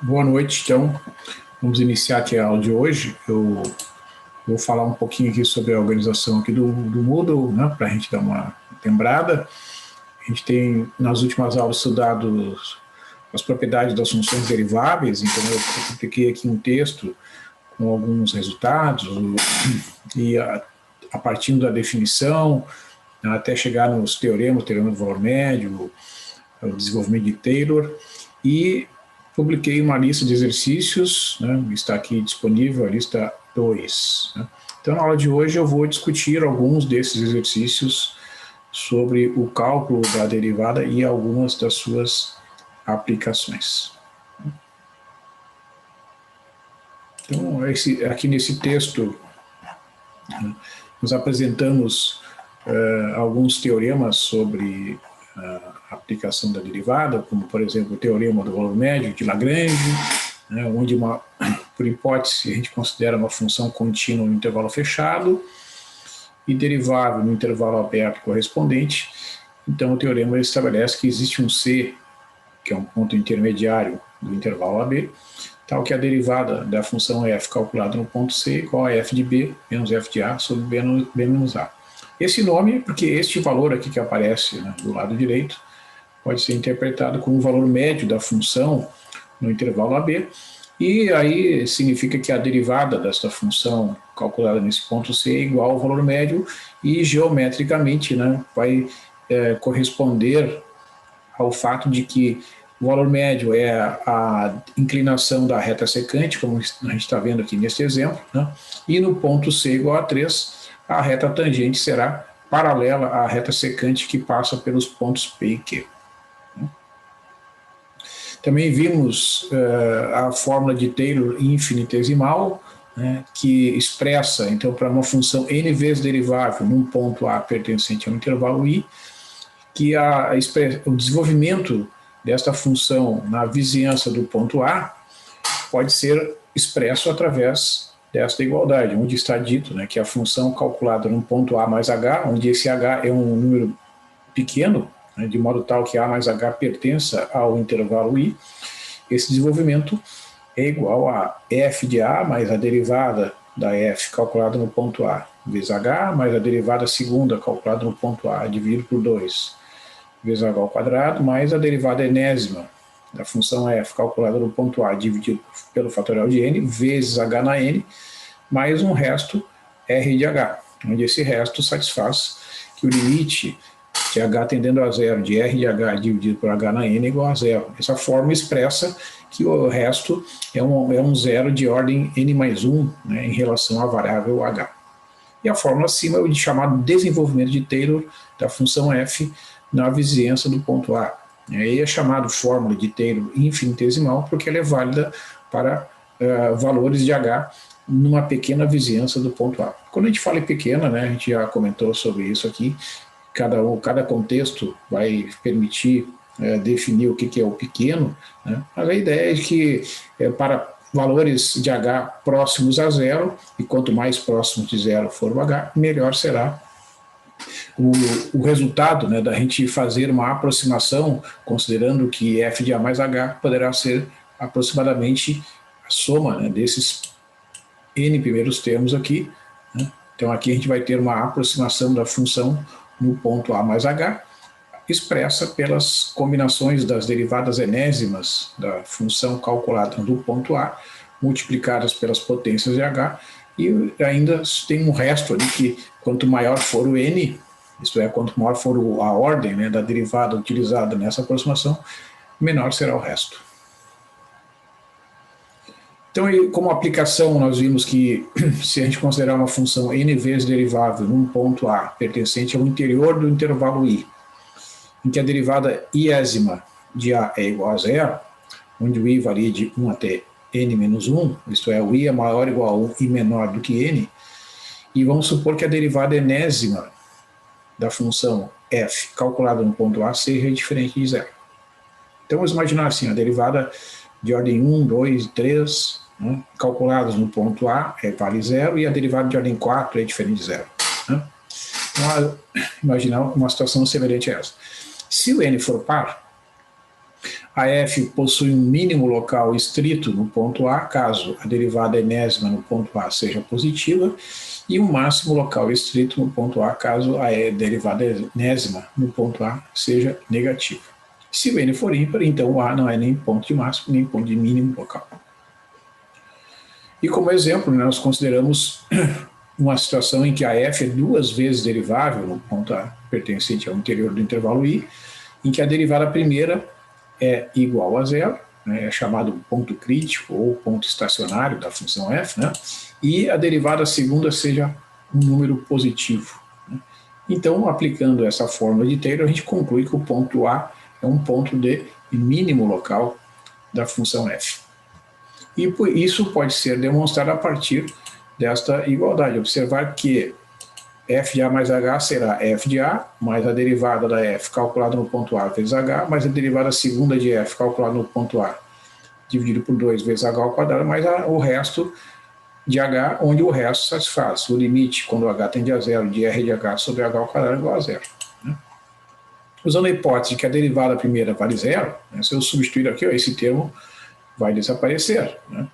Boa noite, então. Vamos iniciar aqui a aula de hoje. Eu vou falar um pouquinho aqui sobre a organização aqui do Moodle, né, para a gente dar uma lembrada. A gente tem, nas últimas aulas, estudado as propriedades das funções deriváveis, então eu publiquei aqui um texto com alguns resultados, e a partir da definição, até chegar nos teoremas, teorema do valor médio, o desenvolvimento de Taylor, e publiquei uma lista de exercícios, né, está aqui disponível a lista 2. Né. Então, na aula de hoje, eu vou discutir alguns desses exercícios sobre o cálculo da derivada e algumas das suas aplicações. Então, aqui nesse texto, nós apresentamos alguns teoremas sobre a aplicação da derivada, como, por exemplo, o teorema do valor médio de Lagrange, né, onde, por hipótese, a gente considera uma função contínua no intervalo fechado e derivável no intervalo aberto correspondente. Então, o teorema estabelece que existe um C, que é um ponto intermediário do intervalo AB, tal que a derivada da função f calculada no ponto C é igual a f de B menos f de A sobre B menos A. Esse nome, porque este valor aqui que aparece, né, do lado direito, pode ser interpretado como o valor médio da função no intervalo AB, e aí significa que a derivada desta função calculada nesse ponto C é igual ao valor médio, e geometricamente, né, vai corresponder ao fato de que o valor médio é a inclinação da reta secante, como a gente está vendo aqui neste exemplo, né? E no ponto C igual a 3, a reta tangente será paralela à reta secante que passa pelos pontos P e Q. Também vimos a fórmula de Taylor infinitesimal, né, que expressa, então, para uma função n vezes derivável num ponto A pertencente ao intervalo I, que o desenvolvimento desta função na vizinhança do ponto A pode ser expresso através desta igualdade, onde está dito, né, que a função calculada no ponto A mais H, onde esse H é um número pequeno, né, de modo tal que A mais H pertença ao intervalo I, esse desenvolvimento é igual a f de A mais a derivada da f calculada no ponto A vezes H, mais a derivada segunda calculada no ponto A dividido por 2 vezes H ao quadrado, mais a derivada enésima da função f calculada no ponto A dividido pelo fatorial de n, vezes h na n, mais um resto r de h, onde esse resto satisfaz que o limite de h tendendo a zero de r de h dividido por h na n é igual a zero. Essa forma expressa que o resto é um zero de ordem n mais 1, né, em relação à variável h. E a fórmula acima é o chamado desenvolvimento de Taylor da função f na vizinhança do ponto A. E aí é chamado fórmula de Taylor infinitesimal porque ela é válida para valores de h numa pequena vizinhança do ponto A. Quando a gente fala em pequena, né, a gente já comentou sobre isso aqui, cada contexto vai permitir definir o que é o pequeno, né, mas a ideia é que para valores de h próximos a zero, e quanto mais próximo de zero for o h, melhor será o resultado, né, da gente fazer uma aproximação, considerando que f de a mais h poderá ser aproximadamente a soma, né, desses n primeiros termos aqui, né. Então aqui a gente vai ter uma aproximação da função no ponto a mais h, expressa pelas combinações das derivadas enésimas da função calculada do ponto A, multiplicadas pelas potências de h, e ainda tem um resto ali que, quanto maior for o n, isto é, quanto maior for a ordem, né, da derivada utilizada nessa aproximação, menor será o resto. Então, como aplicação, nós vimos que se a gente considerar uma função n vezes derivável num ponto A pertencente ao interior do intervalo I, em que a derivada iésima de A é igual a zero, onde o I varia de 1 até n menos 1, isto é, o I é maior ou igual a 1 e menor do que n, e vamos supor que a derivada enésima da função f calculada no ponto A seja diferente de zero. Então vamos imaginar assim, a derivada de ordem 1, 2 e 3, né, calculadas no ponto A vale zero, e a derivada de ordem 4 é diferente de zero. Né? Então, imaginar uma situação semelhante a essa. Se o n for par, A f possui um mínimo local estrito no ponto A, caso a derivada enésima no ponto A seja positiva, e um máximo local estrito no ponto A, caso a derivada enésima no ponto A seja negativa. Se o n for ímpar, então o A não é nem ponto de máximo, nem ponto de mínimo local. E como exemplo, nós consideramos uma situação em que a f é 2 vezes derivável no ponto A pertencente ao interior do intervalo I, em que a derivada primeira é igual a zero, né, é chamado ponto crítico ou ponto estacionário da função f, né, e a derivada segunda seja um número positivo. Né. Então, aplicando essa fórmula de Taylor, a gente conclui que o ponto A é um ponto de mínimo local da função f. E isso pode ser demonstrado a partir desta igualdade. Observar que f de A mais H será f de A, mais a derivada da f calculada no ponto A vezes H, mais a derivada segunda de f calculada no ponto A, dividido por 2 vezes H ao quadrado, mais o resto de H, onde o resto satisfaz o limite, quando H tende a zero, de R de H sobre H ao quadrado igual a zero. Né? Usando a hipótese de que a derivada primeira vale zero, né, se eu substituir aqui, ó, esse termo vai desaparecer, né?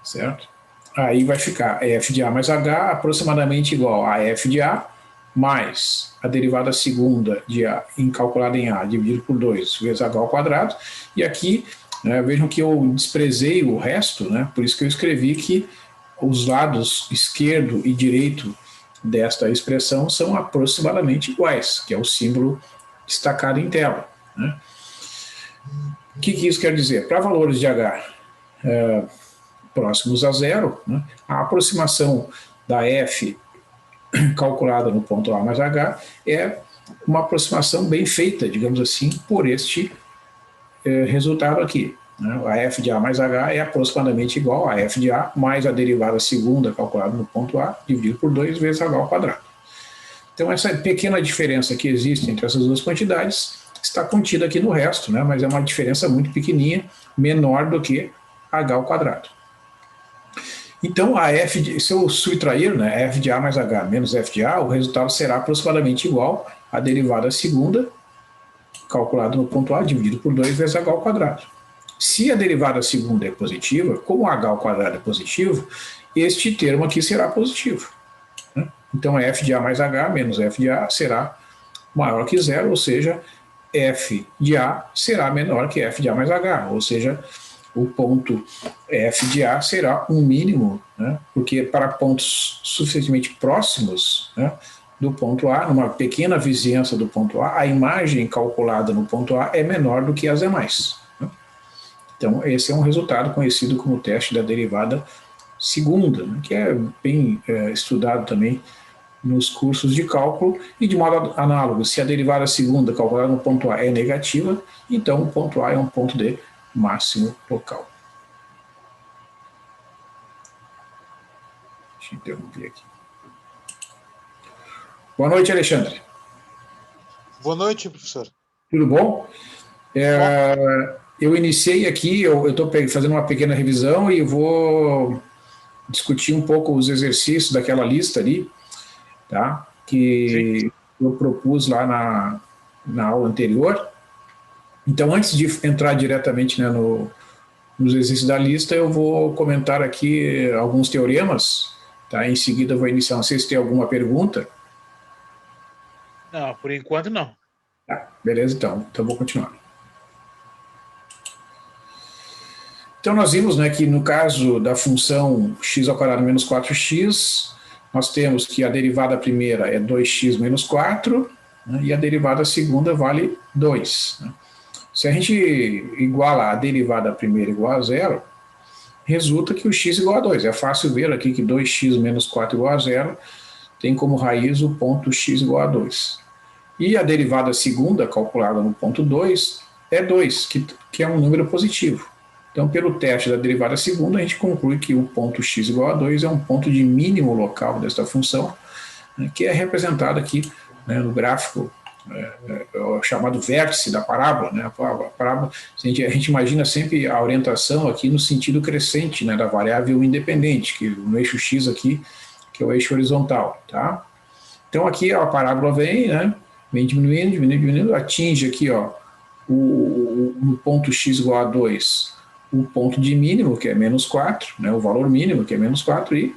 Certo? Aí vai ficar f de A mais H aproximadamente igual a f de A mais a derivada segunda de A calculada em A dividido por 2 vezes H ao quadrado. E aqui, né, vejam que eu desprezei o resto, né, por isso que eu escrevi que os lados esquerdo e direito desta expressão são aproximadamente iguais, que é o símbolo destacado em tela. Né? O que isso quer dizer? Para valores de H próximos a zero, né, a aproximação da f calculada no ponto A mais H é uma aproximação bem feita, digamos assim, por este resultado aqui. Né? A f de A mais H é aproximadamente igual a f de A mais a derivada segunda calculada no ponto A dividido por 2 vezes H ao quadrado. Então, essa pequena diferença que existe entre essas duas quantidades está contida aqui no resto, né? Mas é uma diferença muito pequenininha, menor do que H ao quadrado. Então, a f se eu subtrair, né, f de A mais H menos f de A, o resultado será aproximadamente igual à derivada segunda, calculada no ponto A, dividido por 2 vezes H ao quadrado. Se a derivada segunda é positiva, como H ao quadrado é positivo, este termo aqui será positivo. Né? Então, f de A mais H menos f de A será maior que zero, ou seja, f de A será menor que f de A mais H, ou seja, o ponto f de A será um mínimo, né, porque para pontos suficientemente próximos, né, do ponto A, numa pequena vizinhança do ponto A, a imagem calculada no ponto A é menor do que as demais. Né? Então, esse é um resultado conhecido como teste da derivada segunda, né, que é bem estudado também nos cursos de cálculo, e de modo análogo, se a derivada segunda calculada no ponto A é negativa, então o ponto A é um ponto de máximo local. Deixa eu interromper aqui. Boa noite, Alexandre. Boa noite, professor. Tudo bom? Eu iniciei aqui, eu estou fazendo uma pequena revisão e eu vou discutir um pouco os exercícios daquela lista ali, tá? Que Sim. Eu propus lá na aula anterior. Então, antes de entrar diretamente, né, nos exercícios da lista, eu vou comentar aqui alguns teoremas, tá? Em seguida eu vou iniciar. Não sei se tem alguma pergunta. Não, por enquanto não. Tá, beleza, então eu vou continuar. Então nós vimos, né, que no caso da função x ao quadrado menos 4x, nós temos que a derivada primeira é 2x menos 4, né, e a derivada segunda vale 2. Né? Se a gente iguala a derivada primeira igual a zero, resulta que o x igual a 2. É fácil ver aqui que 2x menos 4 igual a zero tem como raiz o ponto x igual a 2. E a derivada segunda, calculada no ponto 2, é 2, que é um número positivo. Então, pelo teste da derivada segunda, a gente conclui que o ponto x igual a 2 é um ponto de mínimo local desta função, né, que é representado aqui, né, no gráfico chamado vértice da parábola. Né? A parábola, a gente imagina sempre a orientação aqui no sentido crescente, né, da variável independente, que no eixo x aqui, que é o eixo horizontal. Tá? Então aqui a parábola vem, né, vem diminuindo, atinge aqui, ó, no ponto x igual a 2, o ponto de mínimo, que é menos 4, né, o valor mínimo, que é menos 4, e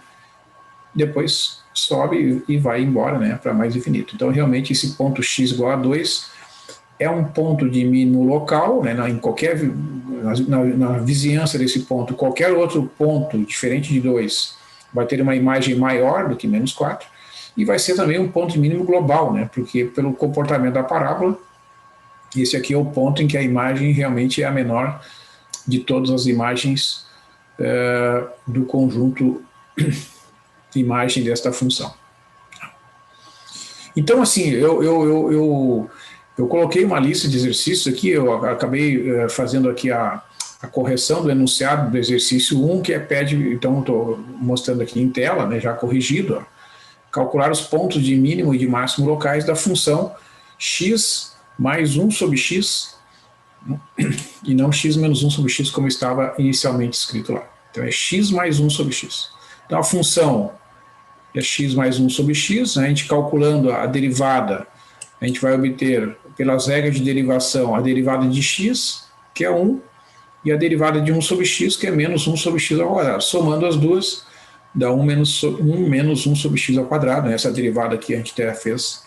depois sobe e vai embora, né, para mais infinito. Então, realmente, esse ponto x igual a 2 é um ponto de mínimo local, né, em qualquer, na vizinhança desse ponto, qualquer outro ponto diferente de 2 vai ter uma imagem maior do que menos 4, e vai ser também um ponto de mínimo global, né, porque pelo comportamento da parábola, esse aqui é o ponto em que a imagem realmente é a menor de todas as imagens do conjunto imagem desta função. Então, assim, eu coloquei uma lista de exercícios aqui, eu acabei fazendo aqui a correção do enunciado do exercício 1, que pede, então estou mostrando aqui em tela, né, já corrigido, ó, calcular os pontos de mínimo e de máximo locais da função x mais 1 sobre x, e não x menos 1 sobre x como estava inicialmente escrito lá. Então é x mais 1 sobre x. Então a função é x mais 1 sobre x, né? A gente calculando a derivada, a gente vai obter, pelas regras de derivação, a derivada de x, que é 1, e a derivada de 1 sobre x, que é menos 1 sobre x ao quadrado. Somando as duas, dá 1 menos 1 sobre x ao quadrado. Né? Essa derivada aqui a gente até fez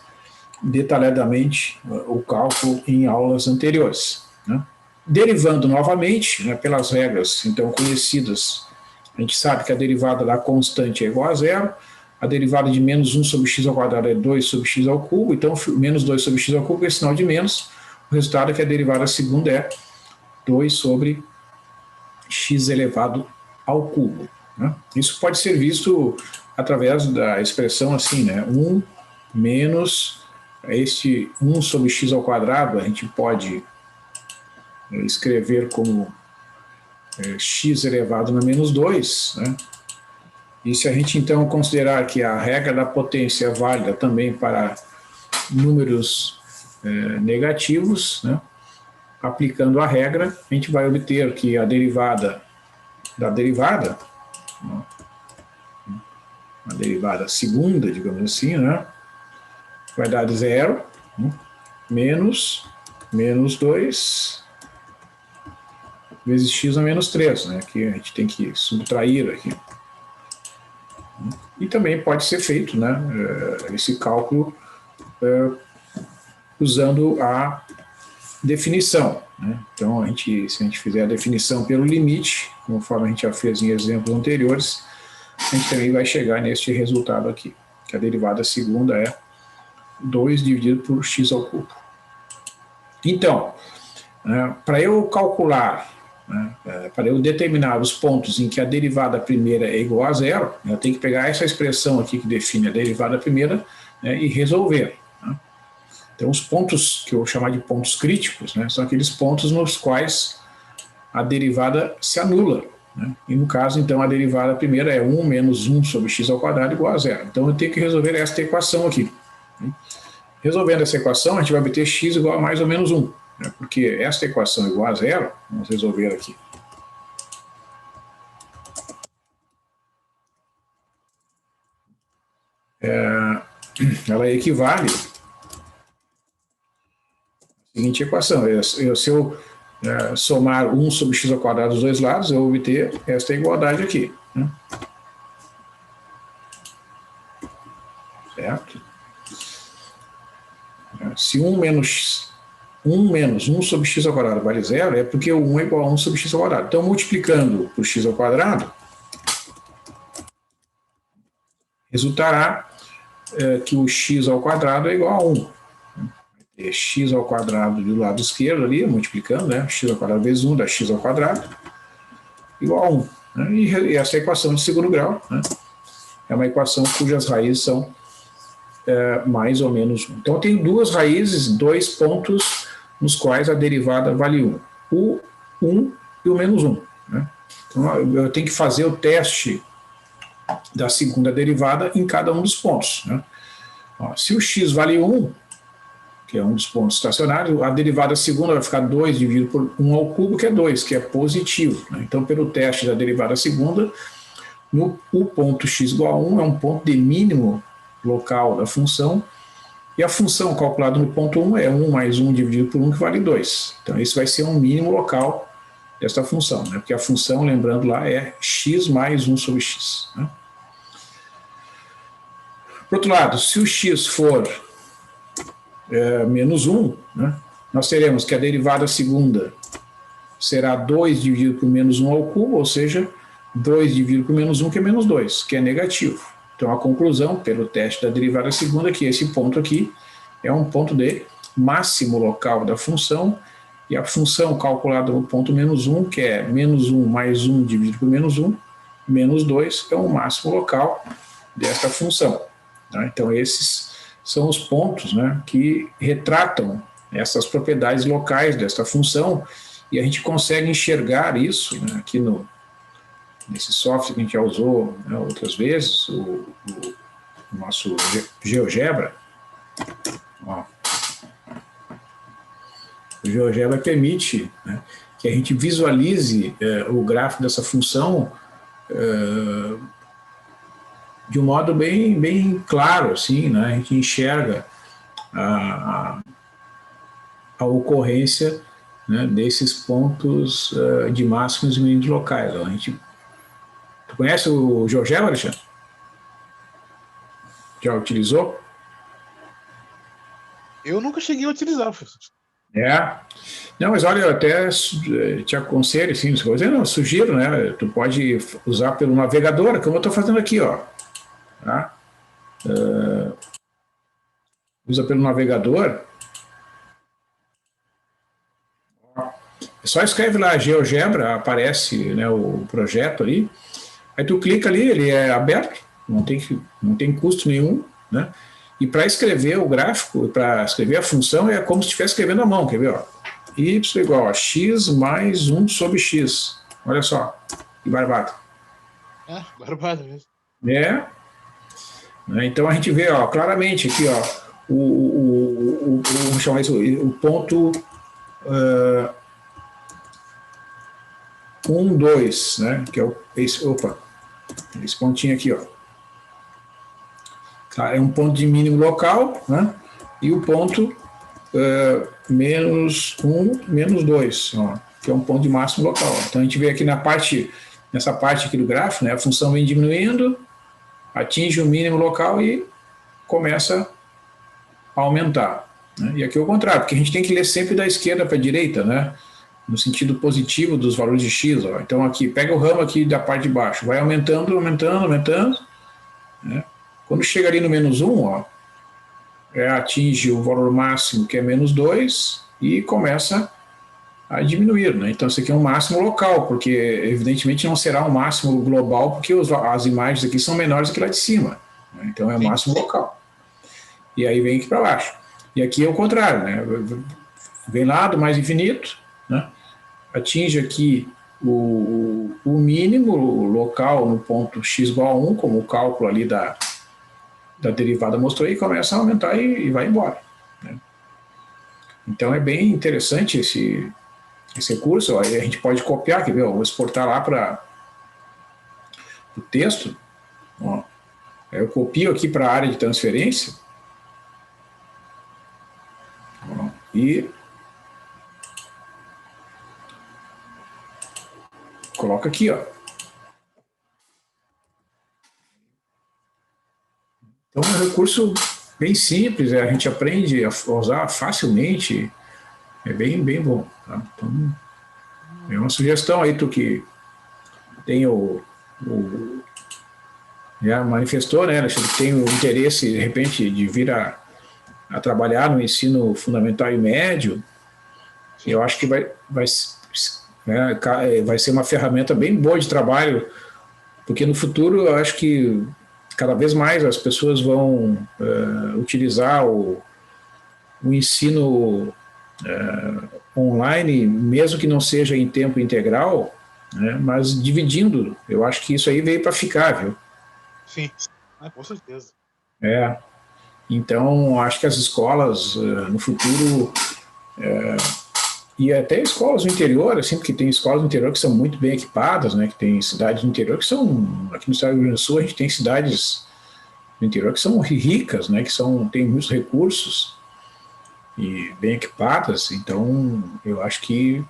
detalhadamente o cálculo em aulas anteriores. Né? Derivando novamente, né, pelas regras então conhecidas, a gente sabe que a derivada da constante é igual a zero, a derivada de menos 1 sobre x ao quadrado é 2 sobre x ao cubo, então menos 2 sobre x ao cubo é sinal de menos, o resultado é que a derivada segunda é 2 sobre x elevado ao cubo. Né? Isso pode ser visto através da expressão assim, né, 1 menos este 1 sobre x ao quadrado, a gente pode escrever como x elevado na menos 2, né? E se a gente então considerar que a regra da potência é válida também para números negativos, né? Aplicando a regra, a gente vai obter que a derivada da derivada, a derivada segunda, digamos assim, né? Vai dar 0, menos 2 vezes x a menos 3, né? Que a gente tem que subtrair aqui. E também pode ser feito, né, esse cálculo usando a definição. Né? Então, se a gente fizer a definição pelo limite, conforme a gente já fez em exemplos anteriores, a gente também vai chegar neste resultado aqui, que a derivada segunda é 2 dividido por x ao cubo. Então, para eu calcular, para eu determinar os pontos em que a derivada primeira é igual a zero, eu tenho que pegar essa expressão aqui que define a derivada primeira, né, e resolver. Né? Então, os pontos que eu vou chamar de pontos críticos, né, são aqueles pontos nos quais a derivada se anula. Né? E no caso, então, a derivada primeira é 1 menos 1 sobre x ao quadrado igual a zero. Então, eu tenho que resolver esta equação aqui. Resolvendo essa equação, a gente vai obter x igual a mais ou menos 1. Porque esta equação igual a zero, vamos resolver aqui. Ela equivale à seguinte equação. Se eu somar 1 sobre x ao quadrado dos dois lados, eu vou obter esta igualdade aqui. Né? Certo? Se 1 menos 1 sobre x ao quadrado vale zero, é porque o 1 é igual a 1 sobre x ao quadrado. Então, multiplicando por x ao quadrado, resultará que o x ao quadrado é igual a 1. É x ao quadrado do lado esquerdo ali, multiplicando, né? X ao quadrado vezes 1 dá x ao quadrado, igual a 1. Né? E essa equação de segundo grau, né? É uma equação cujas raízes são mais ou menos 1. Então, eu tenho duas raízes, dois pontos nos quais a derivada vale 1. O 1 e o menos 1. Né? Então, eu tenho que fazer o teste da segunda derivada em cada um dos pontos. Né? Ó, se o x vale 1, que é um dos pontos estacionários, a derivada segunda vai ficar 2 dividido por 1 ao cubo, que é 2, que é positivo. Né? Então, pelo teste da derivada segunda, o ponto x igual a 1 é um ponto de mínimo local da função, E a função calculada no ponto 1 é 1 mais 1 dividido por 1, que vale 2. Então, esse vai ser um mínimo local desta função, né? Porque a função, lembrando lá, é x mais 1 sobre x. Né? Por outro lado, se o x for menos 1, né, nós teremos que a derivada segunda será 2 dividido por menos 1 ao cubo, ou seja, 2 dividido por menos 1, que é menos 2, que é negativo. Então, a conclusão, pelo teste da derivada segunda, é que esse ponto aqui é um ponto de máximo local da função, e a função calculada no ponto menos 1, que é menos 1 mais 1 dividido por menos 1, menos 2, é o máximo local desta função. Tá? Então, esses são os pontos, né, que retratam essas propriedades locais desta função, e a gente consegue enxergar isso, né, aqui nesse software que a gente já usou, né, outras vezes, o nosso GeoGebra. Ó. O GeoGebra permite, né, que a gente visualize o gráfico dessa função de um modo bem claro, assim, né? A gente enxerga a ocorrência, né, desses pontos de máximos e mínimos locais. Tu conhece o GeoGebra, Alexandre? Já utilizou? Eu nunca cheguei a utilizar, professor. Não, mas olha, eu até te aconselho, assim, eu sugiro, né? Tu pode usar pelo navegador, como eu estou fazendo aqui, ó. Tá? Usa pelo navegador. É só escreve lá GeoGebra, aparece, né, o projeto ali. Aí tu clica ali, ele é aberto, não tem custo nenhum, né? E para escrever o gráfico, para escrever a função, é como se estivesse escrevendo à mão, quer ver? Ó? Y igual a x mais 1 sobre x. Olha só, que barbado. Barbado mesmo. Então a gente vê, ó, claramente aqui, ó, vamos chamar isso, o ponto 1, 2, né? Que é esse pontinho aqui, ó. É um ponto de mínimo local, né? E o ponto menos 1, menos 2, ó, que é um ponto de máximo local. Então a gente vê aqui nessa parte aqui do gráfico, né? A função vem diminuindo, atinge o mínimo local e começa a aumentar. Né? E aqui é o contrário, porque a gente tem que ler sempre da esquerda para a direita, né? No sentido positivo dos valores de x. Ó. Então aqui, pega o ramo aqui da parte de baixo, vai aumentando, aumentando, aumentando. Né? Quando chega ali no menos 1, ó, atinge o valor máximo, que é menos 2, e começa a diminuir. Né? Então isso aqui é um máximo local, porque evidentemente não será um máximo global, porque as imagens aqui são menores do que lá de cima. Né? Então é um máximo local. E aí vem aqui para baixo. E aqui é o contrário, né? Vem lá do mais infinito, né? Atinge aqui o mínimo local no ponto x igual a 1, como o cálculo ali da derivada mostrou, e começa a aumentar e vai embora. Né? Então é bem interessante esse recurso. Ó, a gente pode copiar, quer ver? Vou exportar lá para o texto. Ó, eu copio aqui para a área de transferência. Ó, e coloca aqui, ó. Então é um recurso bem simples, a gente aprende a usar facilmente, é bem bom. Tá? Então, é uma sugestão aí, tu que tem já manifestou, né, que tem o interesse, de repente, de vir a trabalhar no ensino fundamental e médio, eu acho que vai ser uma ferramenta bem boa de trabalho, porque no futuro eu acho que cada vez mais as pessoas vão utilizar o ensino online, mesmo que não seja em tempo integral, né, mas dividindo. Eu acho que isso aí veio para ficar, viu? Sim, com certeza. Então, acho que as escolas no futuro, e até escolas no interior, assim, porque tem escolas no interior que são muito bem equipadas, né, que tem cidades no interior que são, aqui no estado do Rio Grande do Sul, a gente tem cidades do interior que são ricas, né, têm muitos recursos e bem equipadas. Então, eu acho que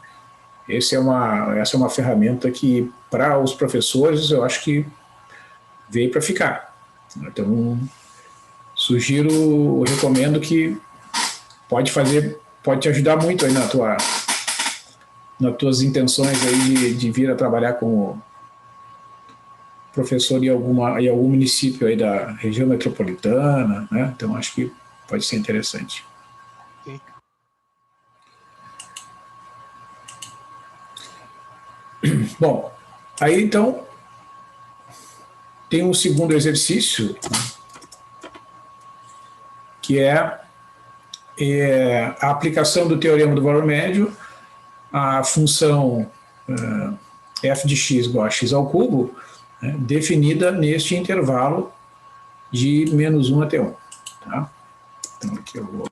essa é uma ferramenta que, para os professores, eu acho que veio para ficar. Então, recomendo que pode te ajudar muito aí nas tuas intenções aí de vir a trabalhar como professor em algum município aí da região metropolitana, né? Então, acho que pode ser interessante. Sim. Bom, aí então tem um segundo exercício que é a aplicação do teorema do valor médio à função f de x igual a x ao cubo, né, definida neste intervalo de -1 até 1. Tá? Então aqui eu vou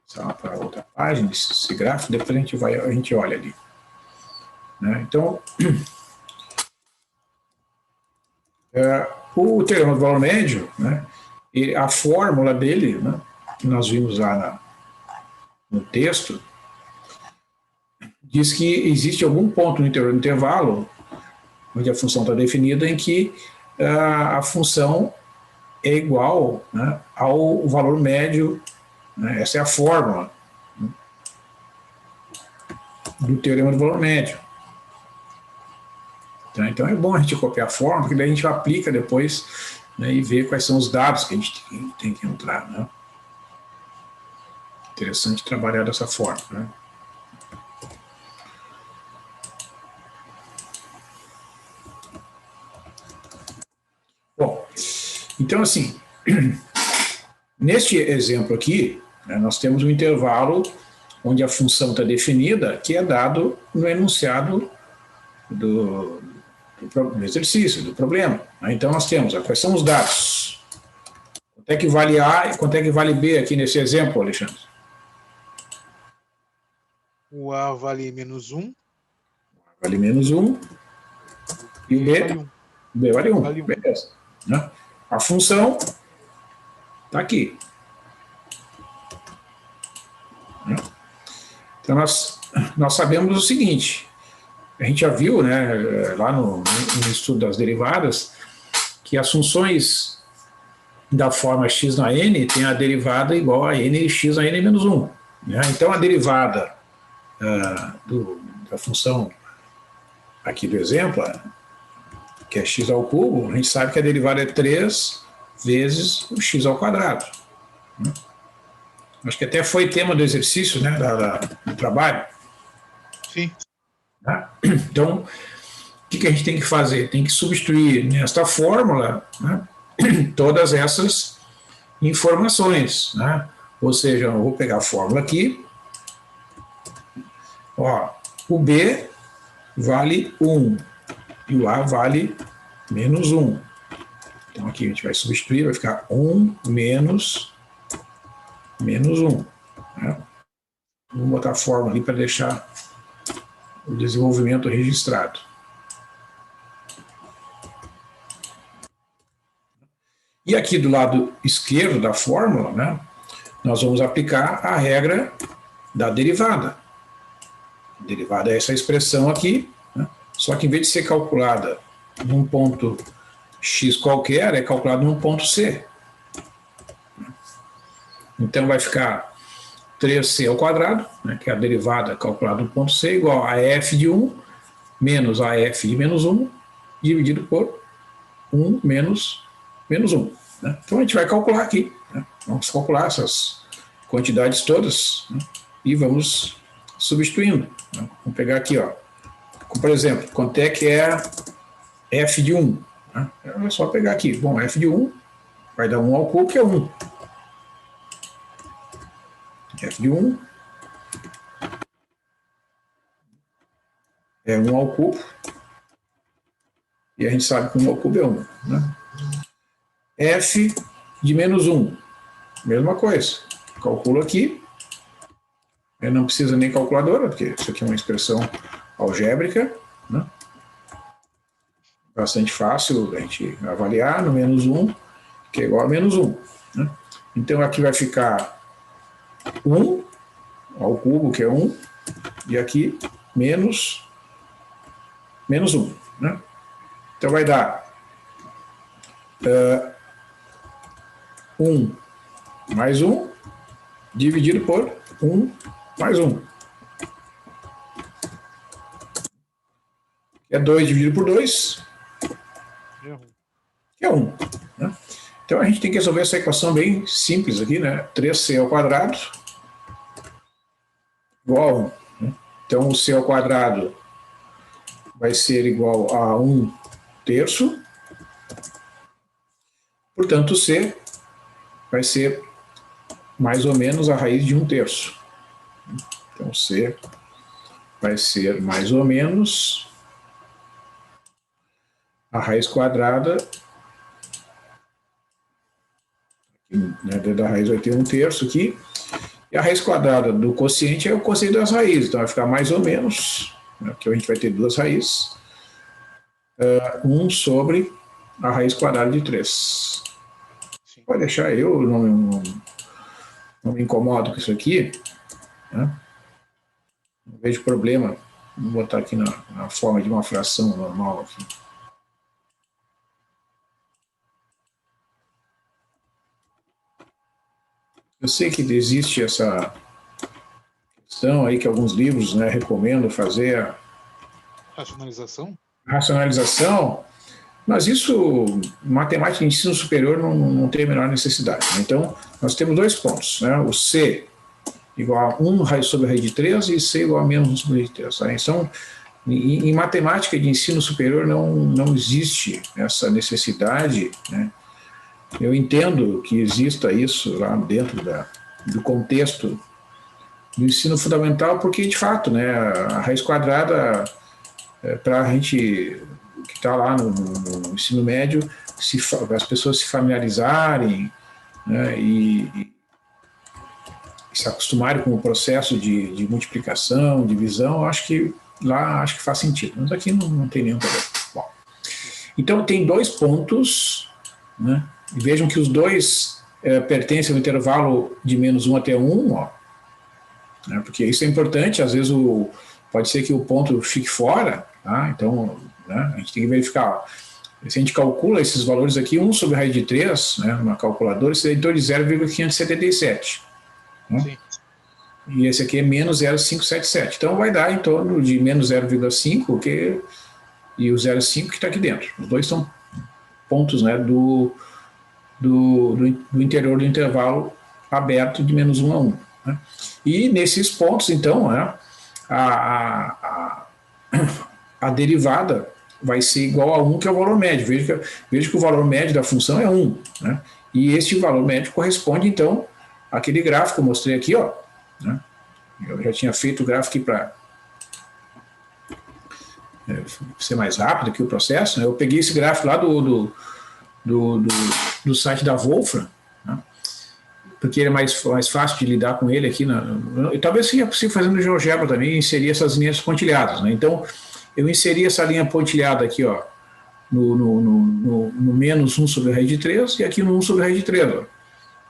passar para outra página esse gráfico, depois a gente olha ali. Né? Então, o teorema do valor médio, né, a fórmula dele, né, que nós vimos lá no texto, diz que existe algum ponto no intervalo, onde a função está definida, em que a função é igual, né, ao valor médio, né, essa é a fórmula, né, do teorema do valor médio. Tá? Então é bom a gente copiar a fórmula, porque daí a gente aplica depois, né, e vê quais são os dados que a gente tem que entrar. Né? Interessante trabalhar dessa forma. Né? Bom, então assim, neste exemplo aqui, né, nós temos um intervalo onde a função está definida, que é dado no enunciado do exercício, do problema. Então nós temos, quais são os dados? Quanto é que vale A e quanto é que vale B aqui nesse exemplo, Alexandre? O A vale -1. Vale -1. E o B? Vale 1. B vale 1. Vale 1. Beleza. Né? A função está aqui. Né? Então nós sabemos o seguinte, a gente já viu, né, lá no estudo das derivadas, que as funções da forma x na n tem a derivada igual a nx na n-1. Né? Então a derivada da função aqui do exemplo, que é x ao cubo, a gente sabe que a derivada é 3 vezes o x ao quadrado. Né? Acho que até foi tema do exercício, né, do trabalho. Sim. Né? Então, o que a gente tem que fazer? Tem que substituir nesta fórmula, né, todas essas informações. Né? Ou seja, eu vou pegar a fórmula aqui. Ó, o B vale 1 e o A vale -1. Então aqui a gente vai substituir, vai ficar 1 menos -1. Né? Vou botar a fórmula ali para deixar o desenvolvimento registrado. E aqui do lado esquerdo da fórmula, né, nós vamos aplicar a regra da derivada. A derivada é essa expressão aqui, né, só que em vez de ser calculada num ponto x qualquer, é calculado num ponto C. Então vai ficar 3c ao quadrado, né, que é a derivada calculada no ponto C, igual a f de 1 menos a f de -1, dividido por 1 menos -1. Né? Então a gente vai calcular aqui. Né? Vamos calcular essas quantidades todas, né, e vamos substituindo. Né? Vamos pegar aqui, ó. Por exemplo, quanto é que é f de 1? Né? É só pegar aqui. Bom, f de 1 vai dar 1 ao cubo, que é 1. F de 1 é 1 ao cubo. E a gente sabe que 1 ao cubo é 1. Né? F de -1, mesma coisa. Calculo aqui. Eu não precisa nem calculadora, porque isso aqui é uma expressão algébrica. Né? Bastante fácil a gente avaliar no -1, que é igual a menos 1. Né? Então, aqui vai ficar 1 ao cubo, que é 1, e aqui menos 1. Né? Então, vai dar 1 mais 1, dividido por 1 mais 1. Que é 2 dividido por 2, que é 1. Né? Então, a gente tem que resolver essa equação bem simples aqui, né? 3c ao quadrado igual a 1. Né? Então, o c ao quadrado vai ser igual a 1 terço. Portanto, c vai ser mais ou menos a raiz de 1 terço. Então, c vai ser mais ou menos a raiz quadrada, né, dentro da raiz vai ter 1 terço aqui, e a raiz quadrada do quociente é o quociente das raízes, então vai ficar mais ou menos, né, porque a gente vai ter duas raízes, 1 sobre a raiz quadrada de 3. Sim. Pode deixar, eu não me incomodo com isso aqui, né? Não vejo problema. Vou botar aqui na forma de uma fração normal aqui. Eu sei que existe essa questão aí que alguns livros, né, recomendam fazer a racionalização, mas isso, matemática de ensino superior não tem a menor necessidade. Então, nós temos dois pontos, né? O C igual a 1 raiz sobre a raiz de 3 e C igual a menos 1 sobre a raiz de 3. Tá? Então, em matemática de ensino superior não existe essa necessidade, né? Eu entendo que exista isso lá dentro do contexto do ensino fundamental, porque, de fato, né, a raiz quadrada, para a gente que está lá no ensino médio, as pessoas se familiarizarem, né, e se acostumarem com o processo de multiplicação, divisão, acho que lá faz sentido, mas aqui não tem nenhum problema. Bom, então, tem dois pontos, né? Vejam que os dois pertencem ao intervalo de menos 1 até 1, ó, né? Porque isso é importante, às vezes pode ser que o ponto fique fora, tá? Então, né, a gente tem que verificar. Ó, se a gente calcula esses valores aqui, 1 sobre a raiz de 3, né, numa calculadora, isso é em torno de 0,577. Né? E esse aqui é menos 0,577. Então, vai dar em torno de menos 0,5 e o 0,5 que está aqui dentro. Os dois são pontos, né, do interior do intervalo aberto de menos 1 a 1. Né? E nesses pontos, então, né, a derivada vai ser igual a 1, que é o valor médio. Veja que o valor médio da função é 1. Né? E este valor médio corresponde, então, àquele gráfico que eu mostrei aqui. Ó, né? Eu já tinha feito o gráfico aqui para ser mais rápido aqui o processo. Né? Eu peguei esse gráfico lá do site da Wolfram, né? Porque ele é mais fácil de lidar com ele aqui. E talvez seja possível fazer no GeoGebra também, inserir essas linhas pontilhadas. Né? Então, eu inseri essa linha pontilhada aqui, ó, no menos 1 sobre a raiz de 3 e aqui no 1 sobre a raiz de 3. Ó.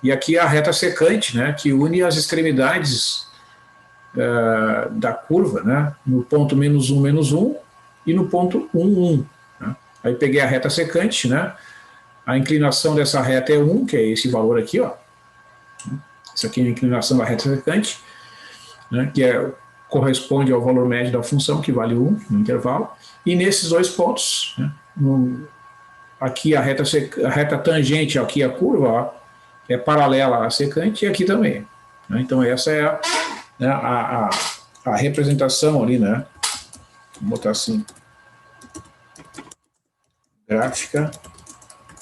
E aqui a reta secante, né, que une as extremidades da curva, né, no ponto menos 1, e no ponto 1, 1. Né? Aí peguei a reta secante, né, a inclinação dessa reta é 1, que é esse valor aqui, ó. Essa aqui é a inclinação da reta secante, né, que corresponde ao valor médio da função, que vale 1 no intervalo. E nesses dois pontos, né, aqui a reta tangente, aqui a curva, ó, é paralela à secante, e aqui também. Né? Então essa é a representação ali, né? Vou botar assim, gráfica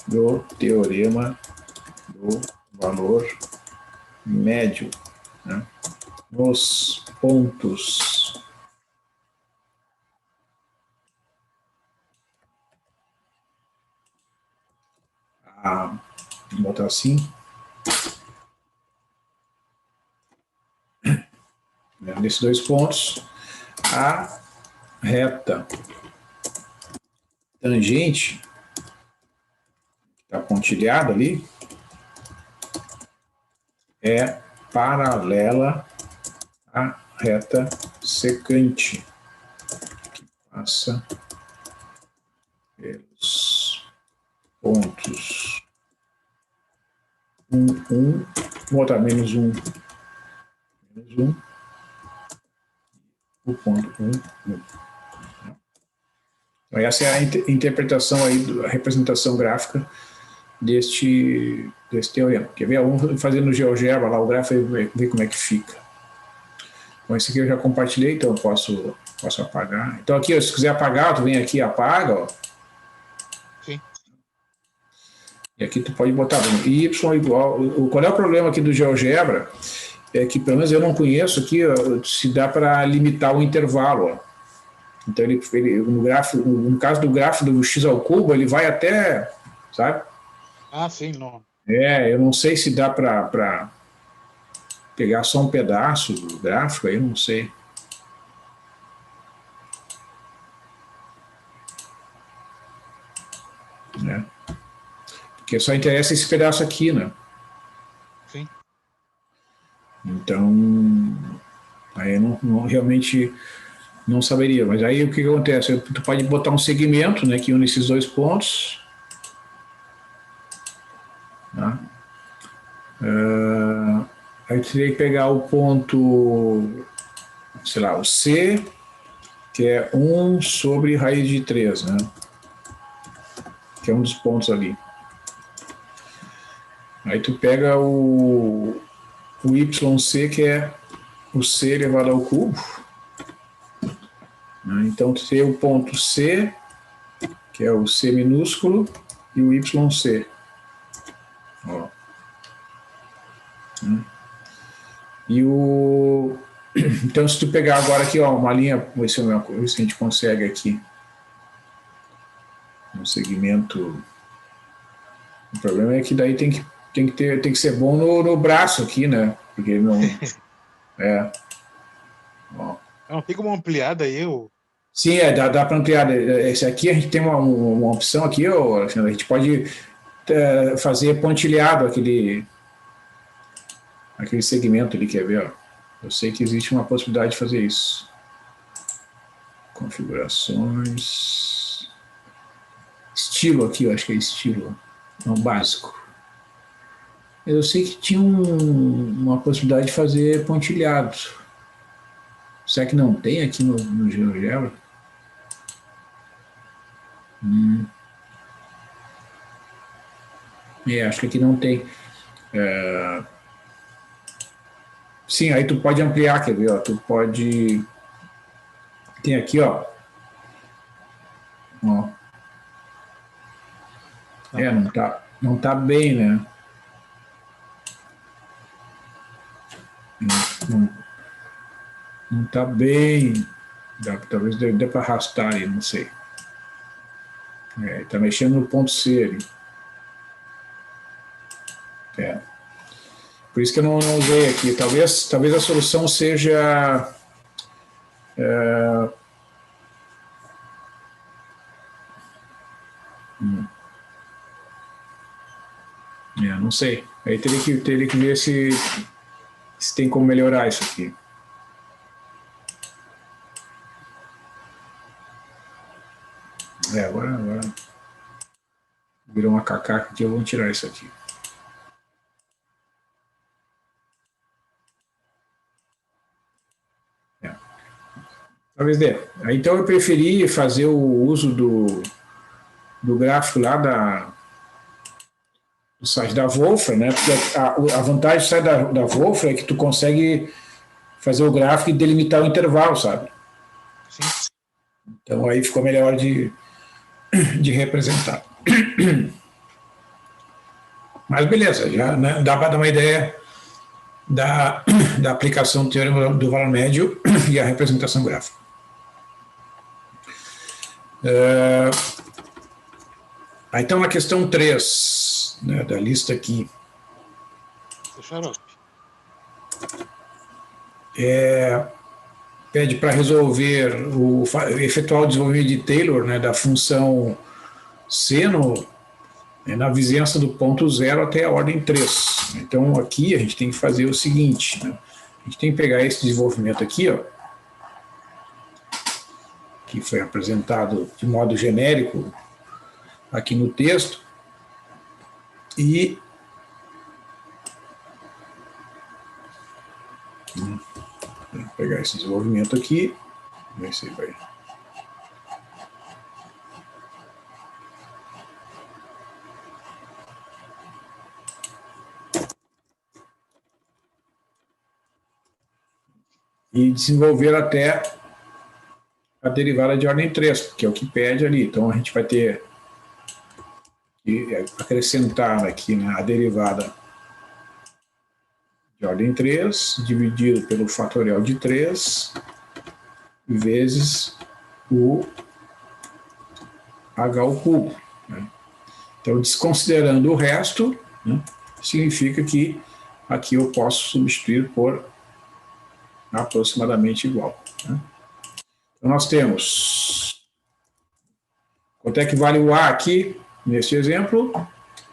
do teorema do valor médio, né? Nos pontos vou botar assim, nesses dois pontos, a reta tangente, que está pontilhada ali, é paralela à reta secante, que passa pelos pontos 1, 1, vou botar menos 1, o ponto 1, 1. Então, essa é a interpretação aí, a representação gráfica desse teorema. Quer ver? Vamos fazer no GeoGebra lá o gráfico e ver como é que fica. Bom, esse aqui eu já compartilhei, então eu posso apagar. Então aqui, se quiser apagar, tu vem aqui e apaga, ó. Sim. E aqui tu pode botar y igual. Qual é o problema aqui do GeoGebra? É que, pelo menos eu não conheço aqui, se dá para limitar o intervalo, ó. Então, no caso do gráfico do x ao cubo, ele vai até, sabe? Ah, sim, não. Eu não sei se dá para pegar só um pedaço do gráfico, aí eu não sei. Né? Porque só interessa esse pedaço aqui, né? Sim. Então, aí eu realmente não saberia. Mas aí o que acontece? Tu pode botar um segmento, né, que une esses dois pontos. Tá? Aí tu teria que pegar o ponto, sei lá, o C, que é 1 sobre raiz de 3, né? Que é um dos pontos ali. Aí tu pega o YC, que é o C elevado ao cubo. Né? Então tu tem o ponto C, que é o C minúsculo, e o YC. Ó. E o... Então se tu pegar agora aqui, ó, uma linha, ver se a gente consegue aqui. Um segmento... O problema é que daí tem que ser bom no braço aqui, né? Porque não... Ó. Não tem como ampliar daí eu. Sim, dá para ampliar. Esse aqui a gente tem uma opção aqui, ó, a gente pode fazer pontilhado aquele segmento ali, quer ver? Ó. Eu sei que existe uma possibilidade de fazer isso. Configurações. Estilo aqui, eu acho que é estilo. Não, básico. Eu sei que tinha uma possibilidade de fazer pontilhado. Será que não tem aqui no GeoGebra? Acho que aqui não tem. Sim, aí tu pode ampliar, quer ver? Ó, tu pode... Tem aqui, ó. Não tá bem, né? Não tá bem. Talvez dê para arrastar aí, não sei. Tá mexendo no ponto C ali. Por isso que eu não usei aqui. Talvez a solução seja... não sei. Aí teria que ver se tem como melhorar isso aqui. Agora virou uma cacaca aqui, eu vou tirar isso aqui. Talvez dê. Então eu preferi fazer o uso do gráfico lá do site da Wolfram, né? Porque a vantagem do site da Wolfram é que tu consegue fazer o gráfico e delimitar o intervalo, sabe? Sim. Então aí ficou melhor de representar. Mas beleza, já, né, dá para dar uma ideia da aplicação do teorema do valor médio e a representação gráfica. Então, na questão 3, né, da lista aqui, pede para resolver efetuar o desenvolvimento de Taylor, né, da função seno É na vizinhança do ponto 0 até a ordem 3. Então, aqui a gente tem que fazer o seguinte, né? A gente tem que pegar esse desenvolvimento aqui, ó, que foi apresentado de modo genérico aqui no texto, e vou pegar esse desenvolvimento aqui, ver se vai. E desenvolver até a derivada de ordem 3, que é o que pede ali. Então, a gente vai ter que acrescentar aqui, né, a derivada de ordem 3, dividido pelo fatorial de 3, vezes o h ao cubo. Né? Então, desconsiderando o resto, né, significa que aqui eu posso substituir por aproximadamente igual. Né? Então, nós temos... Quanto é que vale o A aqui, neste exemplo?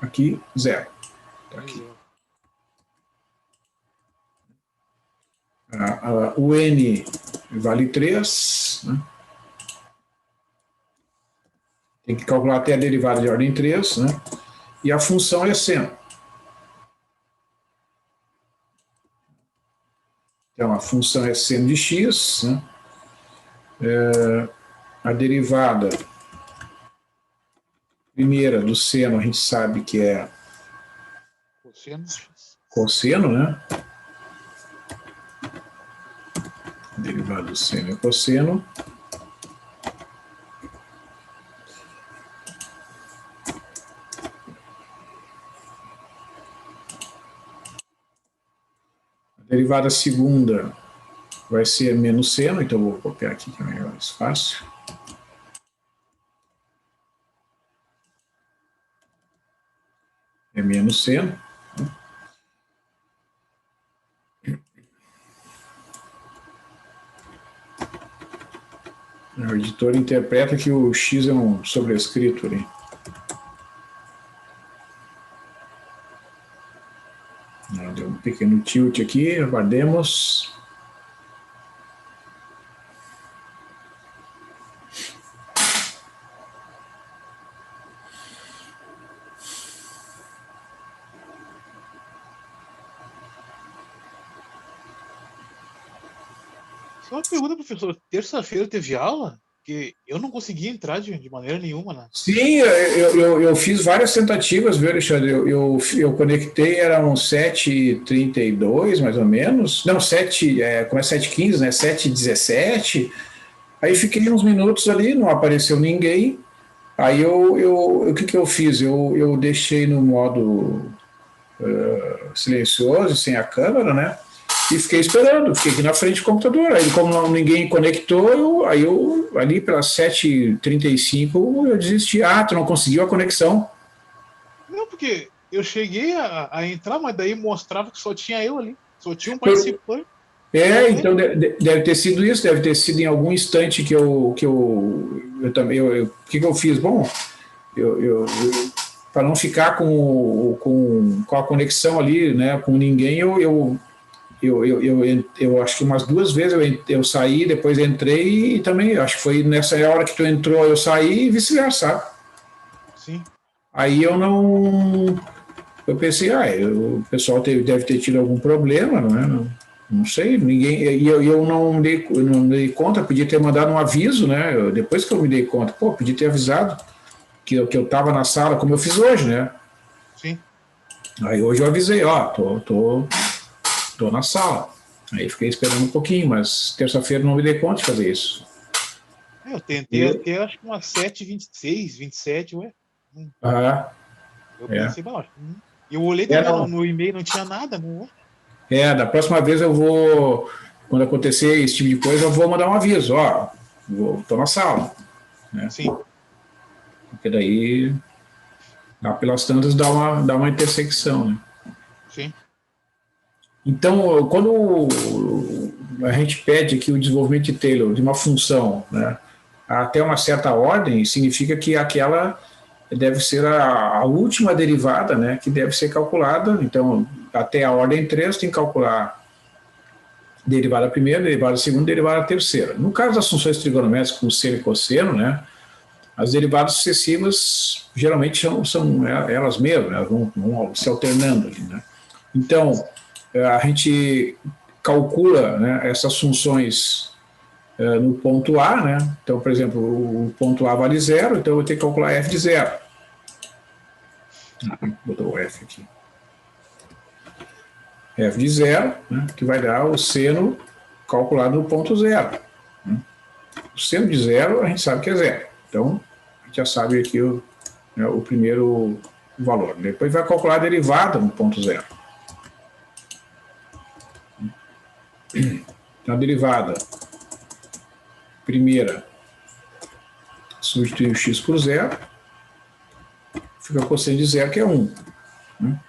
Aqui, 0. Tá aqui. O N vale 3. Né? Tem que calcular até a derivada de ordem 3. Né? E a função é seno. Então, a função é seno de x. Né? A derivada primeira do seno, a gente sabe que é cosseno, né? A derivada do seno é cosseno. A derivada segunda vai ser menos seno, então vou copiar aqui que é mais fácil. É menos seno. O editor interpreta que o x é um sobrescrito ali. Deu um pequeno tilt aqui, aguardemos. Só uma pergunta, professor. Terça-feira teve aula? Porque eu não consegui entrar de maneira nenhuma, né? Sim, eu fiz várias tentativas, viu, Alexandre? Eu conectei, eram 7h32, mais ou menos. Não, 7h15, né? 7h17. Aí fiquei uns minutos ali, não apareceu ninguém. Aí o que eu fiz? Eu deixei no modo silencioso, sem a câmera, né? E fiquei esperando, fiquei aqui na frente do computador. Aí, como ninguém conectou, ali pelas 7h35, eu desisti. Ah, tu não conseguiu a conexão? Não, porque eu cheguei a entrar, mas daí mostrava que só tinha eu ali. Só tinha um participante. Então deve ter sido isso, deve ter sido em algum instante que eu também. O que eu fiz? Bom, para não ficar com a conexão ali, né, com ninguém, eu acho que umas 2 vezes eu saí, depois entrei, e também acho que foi nessa hora que tu entrou, eu saí e vice-versa, sabe? Sim. Aí eu pensei, o pessoal deve ter tido algum problema, não é? Não sei, ninguém. E eu não dei conta, podia ter mandado um aviso, né? Depois que eu me dei conta, podia ter avisado que eu estava na sala, como eu fiz hoje, né? Sim. Aí hoje eu avisei, tô na sala. Aí fiquei esperando um pouquinho, mas terça-feira não me dei conta de fazer isso. Eu tentei até, acho que umas 7h26, 27, ué. Eu pensei, eu olhei também no e-mail, não tinha nada, não é? Da próxima vez eu vou, quando acontecer esse tipo de coisa, eu vou mandar um aviso, tô na sala. Né? Sim. Porque daí, pelas tantas, dá uma intersecção, né? Sim. Então, quando a gente pede aqui o desenvolvimento de Taylor de uma função, né, até uma certa ordem, significa que aquela deve ser a última derivada, né, que deve ser calculada. Então, até a ordem 3 tem que calcular derivada primeira, derivada segunda, derivada terceira. No caso das funções trigonométricas com seno e cosseno, né, as derivadas sucessivas geralmente são elas mesmas, elas vão se alternando ali, né? Então, a gente calcula, né, essas funções no ponto A, né? Então, por exemplo, o ponto A vale 0, então eu vou ter que calcular f de 0. Botou o f aqui. F de 0, né, que vai dar o seno calculado no ponto 0. Né? O seno de 0 a gente sabe que é 0. Então, a gente já sabe aqui o primeiro valor. Depois vai calcular a derivada no ponto 0. Então, a derivada primeira, substitui o x por 0, fica cosseno de 0, que é 1. Né?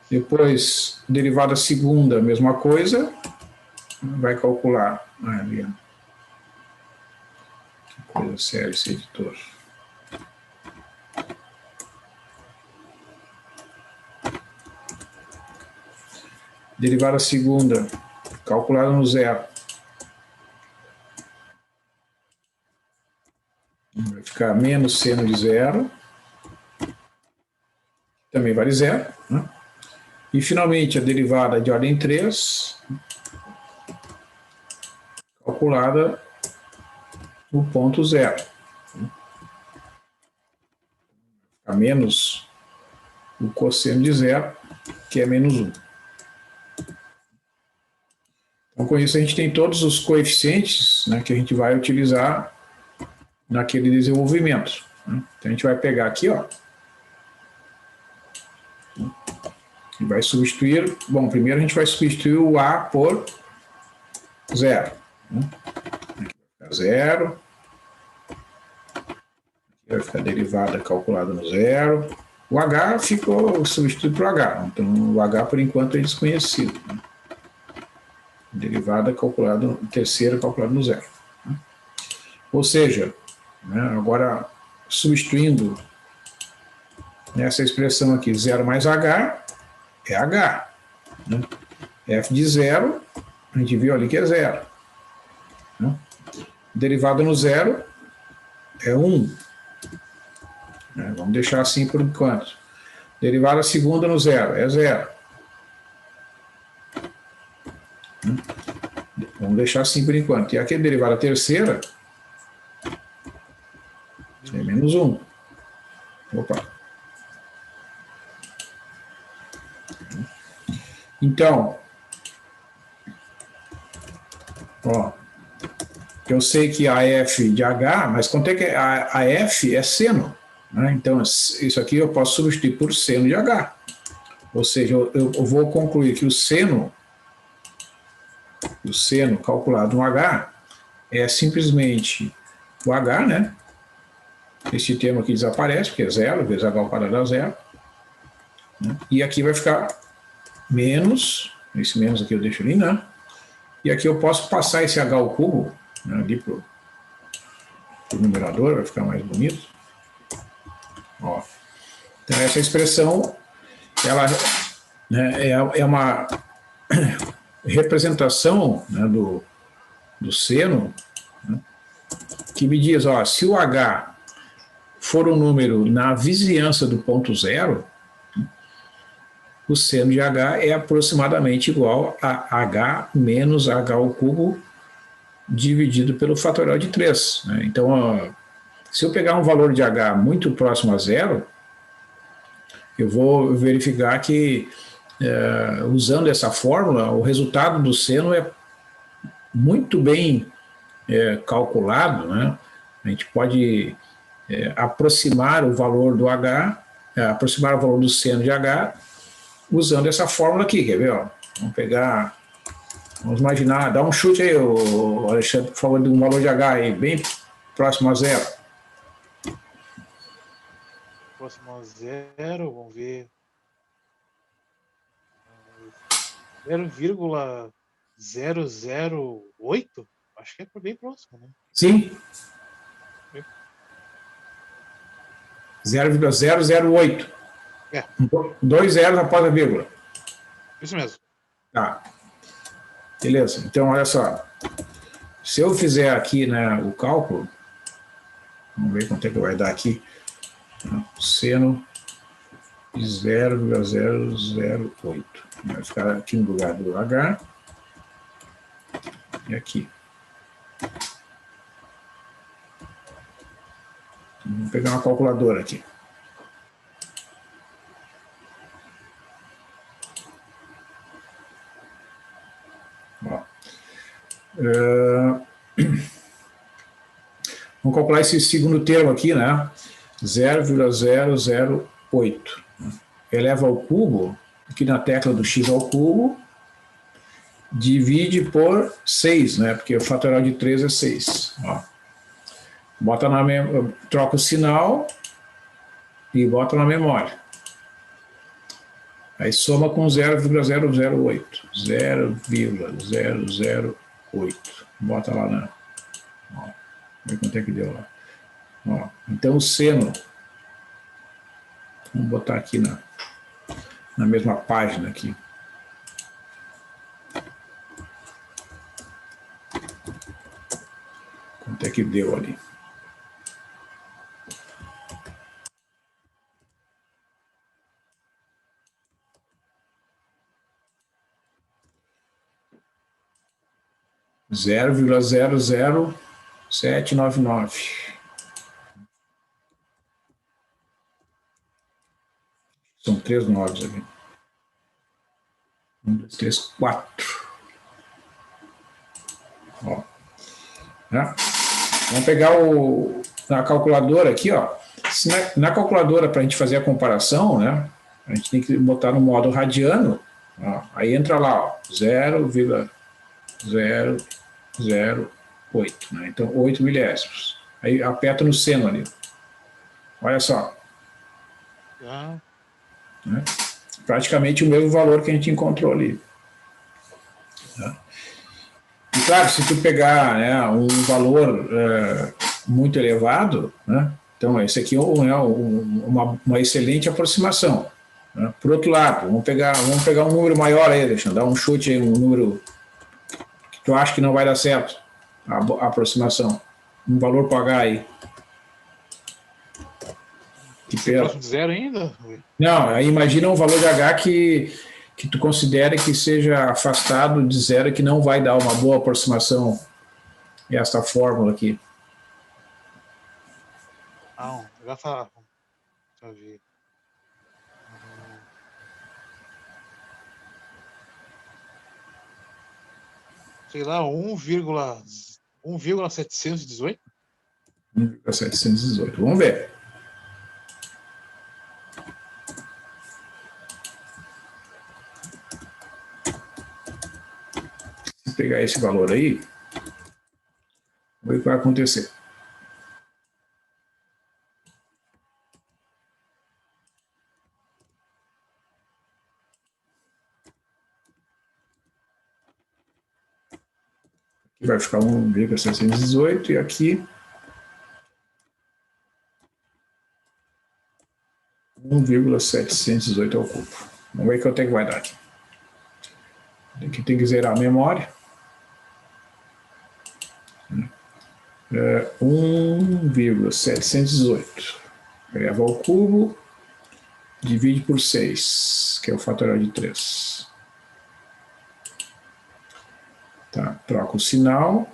Depois, derivada segunda, mesma coisa, vai calcular. Ali, que coisa séria esse editor. Derivada segunda, calculada no 0. Vai ficar menos seno de 0. Também vale 0. Né? E, finalmente, a derivada de ordem 3, calculada no ponto 0. A menos o cosseno de 0, que é menos 1. Então, com isso, a gente tem todos os coeficientes, né, que a gente vai utilizar naquele desenvolvimento. Né? Então, a gente vai pegar aqui, ó, e vai substituir. Bom, primeiro a gente vai substituir o A por 0. Né? Aqui vai ficar 0. Vai ficar a derivada calculada no 0. O H ficou substituído por H. Então, o H, por enquanto, é desconhecido. Né? Derivada calculada, terceira calculada no 0. Né? Ou seja, né, agora substituindo nessa expressão aqui, 0 mais H é H. Né? F de 0, a gente viu ali que é 0. Né? Derivada no 0 é 1. Né? Vamos deixar assim por enquanto. Derivada segunda no 0 é 0. Né? Vamos deixar assim por enquanto. E aqui a derivada terceira é menos 1. Opa. Então, ó, eu sei que a F de H, mas quanto é que a F é seno? Né? Então, isso aqui eu posso substituir por seno de H. Ou seja, eu vou concluir que o seno calculado no H é simplesmente o H, né? Esse termo aqui desaparece, porque é 0, vezes H ao quadrado dá 0. Né? E aqui vai ficar menos, esse menos aqui eu deixo ali, né? E aqui eu posso passar esse H ao cubo, né, ali para o numerador, vai ficar mais bonito. Ó. Então, essa expressão, ela, né, é uma representação, né, do seno, né, que me diz, ó, se o H for um número na vizinhança do ponto 0, o seno de H é aproximadamente igual a H menos H ao cubo dividido pelo fatorial de 3. Né? Então, ó, se eu pegar um valor de H muito próximo a 0, eu vou verificar que, usando essa fórmula, o resultado do seno é muito bem calculado. Né? A gente pode aproximar o valor do H, aproximar o valor do seno de H, usando essa fórmula aqui, quer ver? Ó? Vamos imaginar, dá um chute aí, Alexandre, por favor, de um valor de H aí, bem próximo a 0. Próximo a 0, vamos ver. 0,008? Acho que é bem próximo, né? Sim. 0,008. É. 2 zeros após a vírgula. Isso mesmo. Tá. Beleza. Então, olha só. Se eu fizer aqui, né, o cálculo, vamos ver quanto é que vai dar aqui. Seno de 0,008. Vai ficar aqui no lugar do H. E aqui. Vou pegar uma calculadora aqui. Ó. Vamos calcular esse segundo termo aqui, né? 0,008. Eleva ao cubo, aqui na tecla do x ao cubo, divide por 6, né? Porque o fatorial de 3 é 6. Ó. Bota na troca o sinal e bota na memória. Aí soma com 0,008. 0,008. Bota lá na... Ó, vê quanto é que deu lá. Ó, então o seno... Vamos botar aqui na mesma página aqui. Quanto é que deu ali? Zero vírgula 0,00799. São 3 noves aqui. 1, 2, 3, 4. Ó. Né? Vamos pegar na calculadora aqui, ó. Se na calculadora, para a gente fazer a comparação, né? A gente tem que botar no modo radiano. Ó, aí entra lá, 0,008. Né? Então, 8 milésimos. Aí aperta no seno ali. Olha só. Né? Praticamente o mesmo valor que a gente encontrou ali. Né? E claro, se tu pegar, né, um valor muito elevado, né, então esse aqui é uma excelente aproximação. Né? Por outro lado, vamos pegar um número maior aí, deixa eu dar um chute aí, um número que tu acha que não vai dar certo, a aproximação. Um valor para H aí. Próximo de zero ainda? Não, aí imagina um valor de H que tu considere que seja afastado de zero e que não vai dar uma boa aproximação essa fórmula aqui. Não, deixa eu ver. Sei lá, 1,718? 1,718. Vamos ver. Se pegar esse valor aí, vamos ver o que vai acontecer. Aqui vai ficar 1,718 e aqui 1,718 ao cubo. Vamos ver quanto é que vai dar aqui. Aqui tem que zerar a memória. 1,718. Eleva ao cubo, divide por 6, que é o fatorial de 3. Tá, troca o sinal,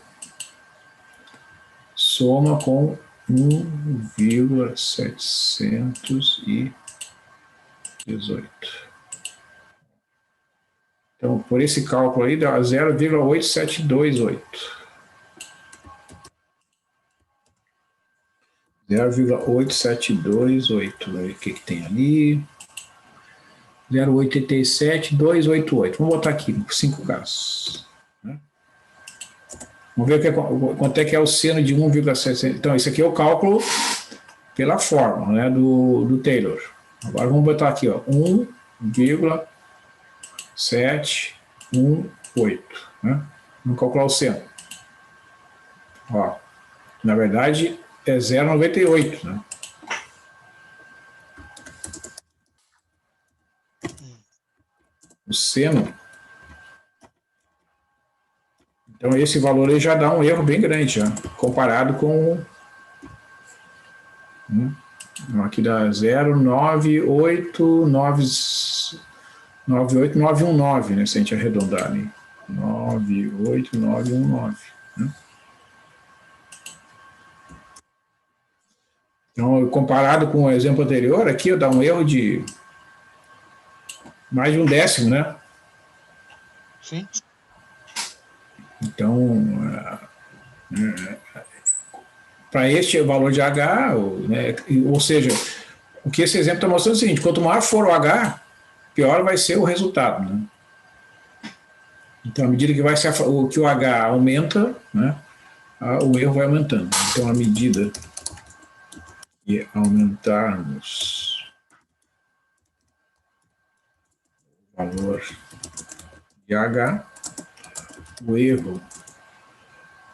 soma com 1,718. Então, por esse cálculo aí, dá 0,8728. 0,8728. O que tem ali? 0,87288. Vamos botar aqui, 5 casos. Né? Vamos ver quanto é que é o seno de 1,7. Então, isso aqui é o cálculo pela fórmula, né, do Taylor. Agora vamos botar aqui, ó, 1,718. Né? Vamos calcular o seno. Ó, na verdade, é 0,98. Né? seno. Então, esse valor aí já dá um erro bem grande, já, comparado com... aqui dá 0,98919, né, se a gente arredondar ali. 98919. Né? Então, comparado com o exemplo anterior, aqui dá um erro de mais de 1/10, né? Sim. Então, para este valor de H, né, ou seja, o que esse exemplo está mostrando é o seguinte: quanto maior for o H, pior vai ser o resultado. Né? Então, à medida que o H aumenta, né, o erro vai aumentando. Então, à medida que aumentarmos o valor de H, o erro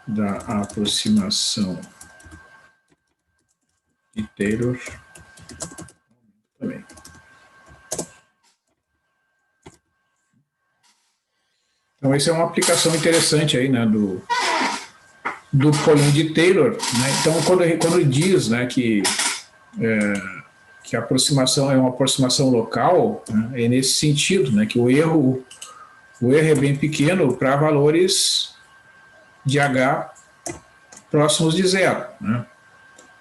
da aproximação de Taylor também. Então, essa é uma aplicação interessante aí, né, do polino de Taylor. Né? Então, quando diz, né, que a aproximação é uma aproximação local, né, é nesse sentido, né, que o erro é bem pequeno para valores de H próximos de zero. Né?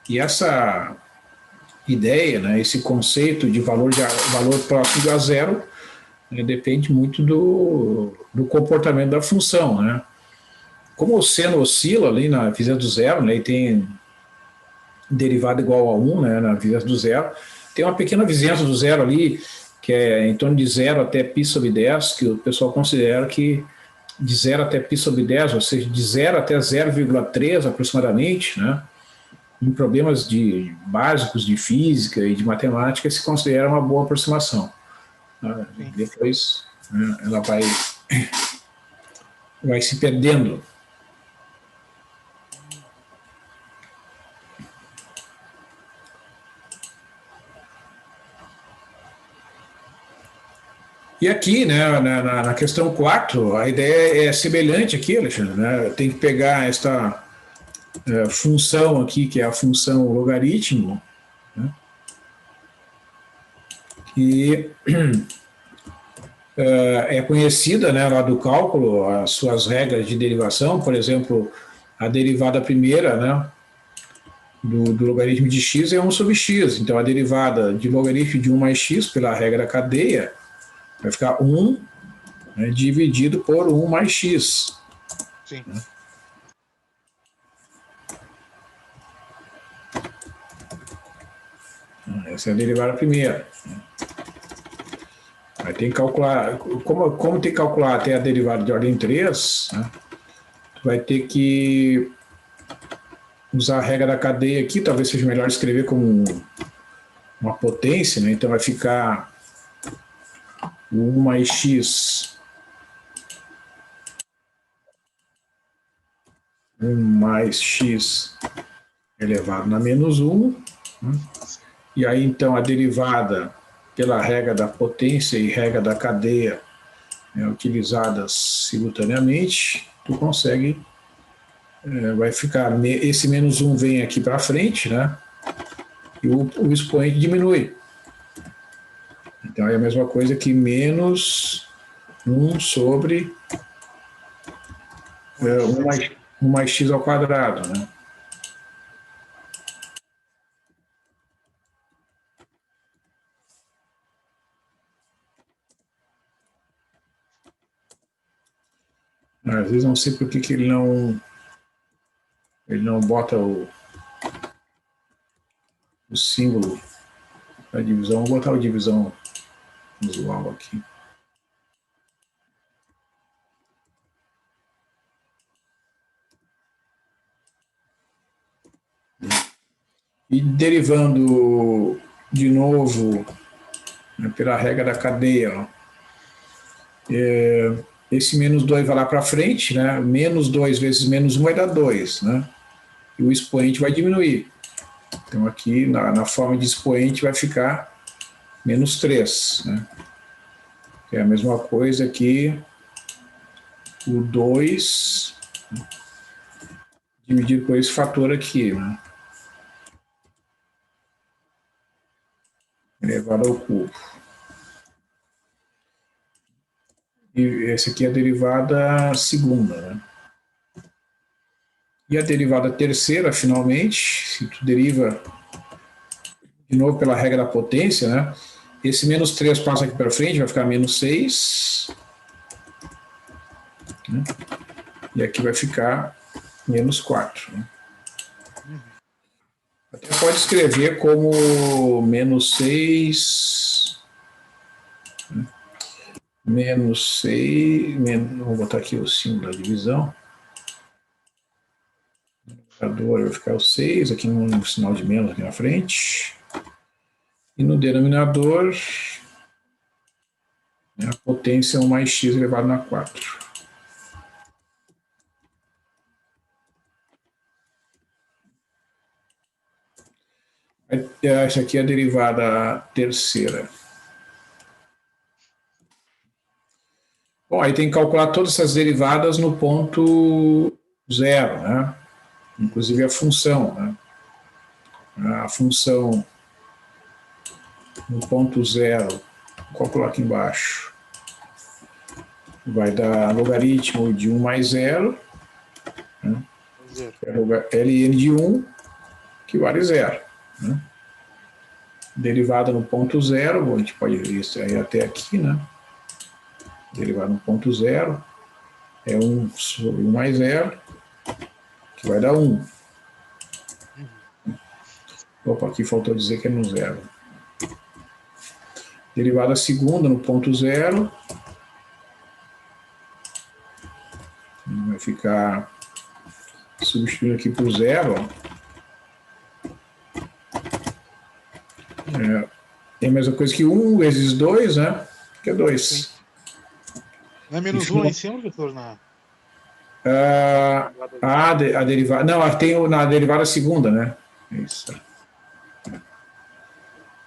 E essa ideia, né, esse conceito de valor próximo a zero, né, depende muito do comportamento da função. Né? Como o seno oscila ali na vizinhança do zero, né, e tem derivada igual a 1, né, na vizinhança do zero, tem uma pequena vizinhança do zero ali, que é em torno de 0 até π sobre 10, que o pessoal considera que de 0 até π sobre 10, ou seja, de 0 até 0,3 aproximadamente, né, em problemas básicos de física e de matemática, se considera uma boa aproximação. Depois, né, ela vai se perdendo. E aqui, né, na questão 4, a ideia é semelhante aqui, Alexandre. Né? Tem que pegar esta função aqui, que é a função logaritmo, né? Que é conhecida, né, lá do cálculo, as suas regras de derivação. Por exemplo, a derivada primeira, né, do logaritmo de x é 1 sobre x. Então, a derivada de logaritmo de 1 mais x, pela regra da cadeia, vai ficar 1, né, dividido por 1 mais x. Sim. Né? Essa é a derivada primeira. Aí tem que calcular, como tem que calcular até a derivada de ordem 3, né, tu vai ter que usar a regra da cadeia aqui, talvez seja melhor escrever como uma potência, né? Então vai ficar 1 mais x, 1 mais x elevado na menos 1, né? E aí então a derivada pela regra da potência e regra da cadeia, né, utilizadas simultaneamente, tu consegue, vai ficar, esse menos 1 vem aqui para frente, né, e o expoente diminui. Então é a mesma coisa que menos 1 sobre 1 mais x ao quadrado, né. Às vezes não sei por que ele não bota o símbolo da divisão. Vou botar a divisão usual aqui. E derivando de novo, né, pela regra da cadeia, ó, esse menos 2 vai lá para frente, né? Menos 2 vezes menos 1 vai dar 2, né? E o expoente vai diminuir. Então aqui na forma de expoente vai ficar menos 3, né? É a mesma coisa que o 2 dividido por esse fator aqui, né? Elevado ao cubo. E essa aqui é a derivada segunda, né? E a derivada terceira, finalmente, se tu deriva de novo pela regra da potência, né? Esse menos 3 passa aqui para frente, vai ficar menos 6. Né? E aqui vai ficar menos 4. Né? Até pode escrever como menos 6... Menos 6... Vou botar aqui o símbolo da divisão. O numerador vai ficar o 6, aqui um sinal de menos aqui na frente. E no denominador, a potência é 1 mais x elevado a 4. Essa aqui é a derivada terceira. Bom, aí tem que calcular todas essas derivadas no ponto zero, né? Inclusive a função, né? A função no ponto zero, vou calcular aqui embaixo, vai dar logaritmo de 1 mais 0, né? ln de 1, que vale 0. Né? Derivada no ponto zero, a gente pode ver isso aí até aqui, né? Derivada no ponto zero é 1 sobre 1 mais 0, que vai dar 1. Opa, aqui faltou dizer que é no zero. Derivada segunda no ponto zero. Vai ficar substituindo aqui por zero. É a mesma coisa que 1 vezes 2, né? Que é 2. Não é menos 1 lá em cima, professor? A derivada. Não, tem na derivada segunda, né? Isso.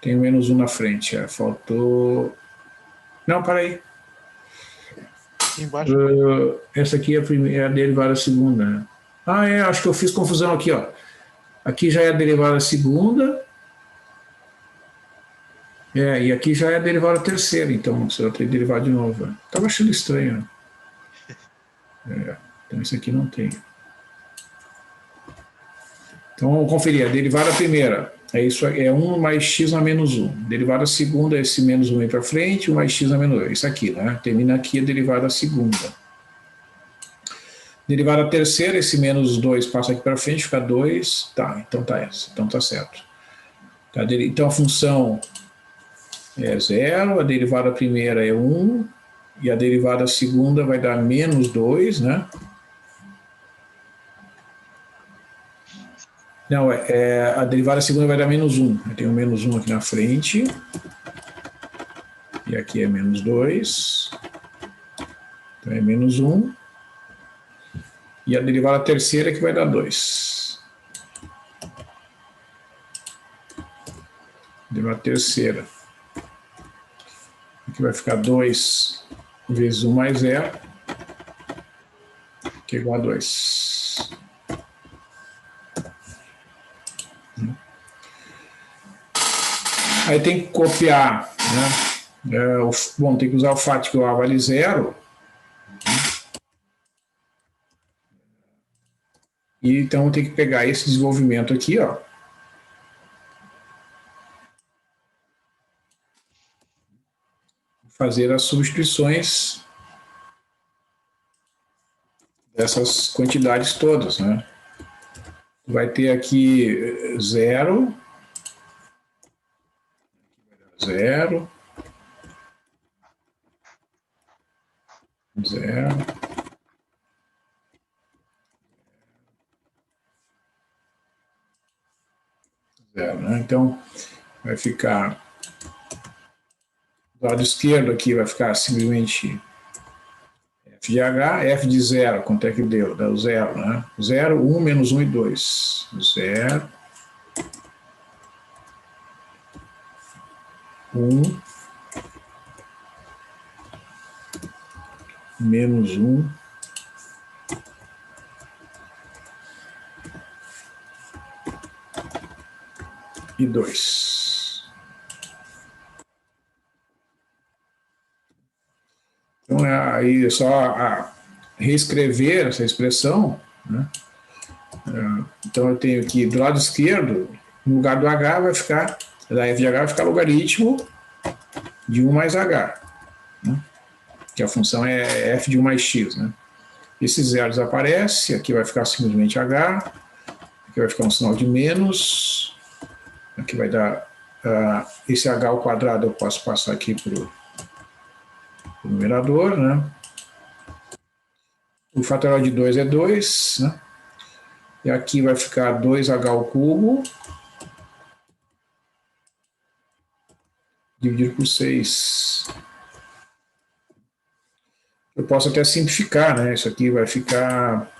Tem o menos 1 na frente. Faltou. Não, peraí. Embaixo. Essa aqui é a derivada segunda, né? Acho que eu fiz confusão aqui, ó. Aqui já é a derivada segunda. E aqui já é a derivada terceira, então você vai ter que derivar de novo. Estava achando estranho. Então isso aqui não tem. Então vamos conferir. A derivada primeira é 1 mais x na menos 1. Derivada segunda é esse menos 1 aí para frente, 1 mais x na menos 2. Isso aqui, né? Termina aqui a derivada segunda. Derivada terceira, esse menos 2 passa aqui para frente, fica 2. Tá, então tá essa. Então tá certo. Então a função é 0, a derivada primeira é 1, e a derivada segunda vai dar menos 2, né? Não, a derivada segunda vai dar menos 1. Eu tenho menos 1 aqui na frente. E aqui é menos 2. Então é menos 1. E a derivada terceira que vai dar 2. Derivada terceira. Aqui vai ficar 2 vezes 1 mais 0, que é igual a 2. Aí tem que copiar, né? Bom, tem que usar o fato que o A vale 0. E então tem que pegar esse desenvolvimento aqui, ó. Fazer as substituições dessas quantidades todas, né? Vai ter aqui 0, 0, 0, 0, né? Então vai ficar do lado esquerdo aqui vai ficar simplesmente f de h, f de 0, quanto é que deu? Dá o 0, né? 0, 1, menos 1 e 2. 0, 1, menos 1 e 2. Então, aí é só reescrever essa expressão, né? Então, eu tenho aqui do lado esquerdo, no lugar do h, vai ficar, da f de h vai ficar logaritmo de 1 mais h, né? Que a função é f de 1 mais x, né? Esse zero desaparece, aqui vai ficar simplesmente h, aqui vai ficar um sinal de menos, aqui vai dar, esse h ao quadrado eu posso passar aqui para o numerador, né? O fatorial de 2 é 2, né? E aqui vai ficar 2h ao cubo dividido por 6. Eu posso até simplificar, né? Isso aqui vai ficar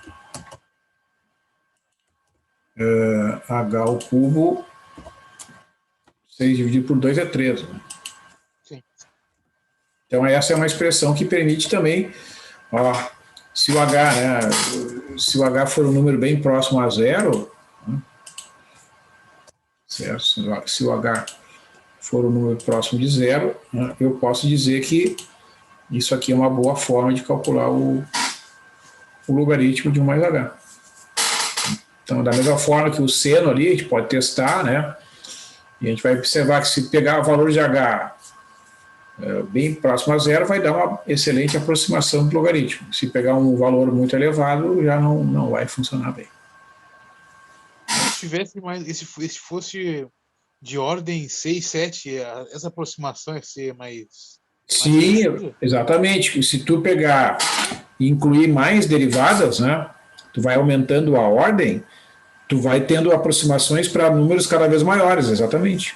h ao cubo, 6 dividido por 2 é 3. Né? Sim. Então essa é uma expressão que permite também, ó, se o h, né, se o h for um número bem próximo a zero, né, certo? Se o h for um número próximo de zero, né, eu posso dizer que isso aqui é uma boa forma de calcular o logaritmo de 1 mais h. Então, da mesma forma que o seno ali, a gente pode testar, né? E a gente vai observar que se pegar o valor de h bem próximo a zero, vai dar uma excelente aproximação do logaritmo. Se pegar um valor muito elevado, já não vai funcionar bem. Se tivesse mais, se fosse de ordem 6, 7, essa aproximação ia ser mais... Sim, exatamente. Se tu pegar e incluir mais derivadas, né? Tu vai aumentando a ordem, tu vai tendo aproximações para números cada vez maiores, exatamente.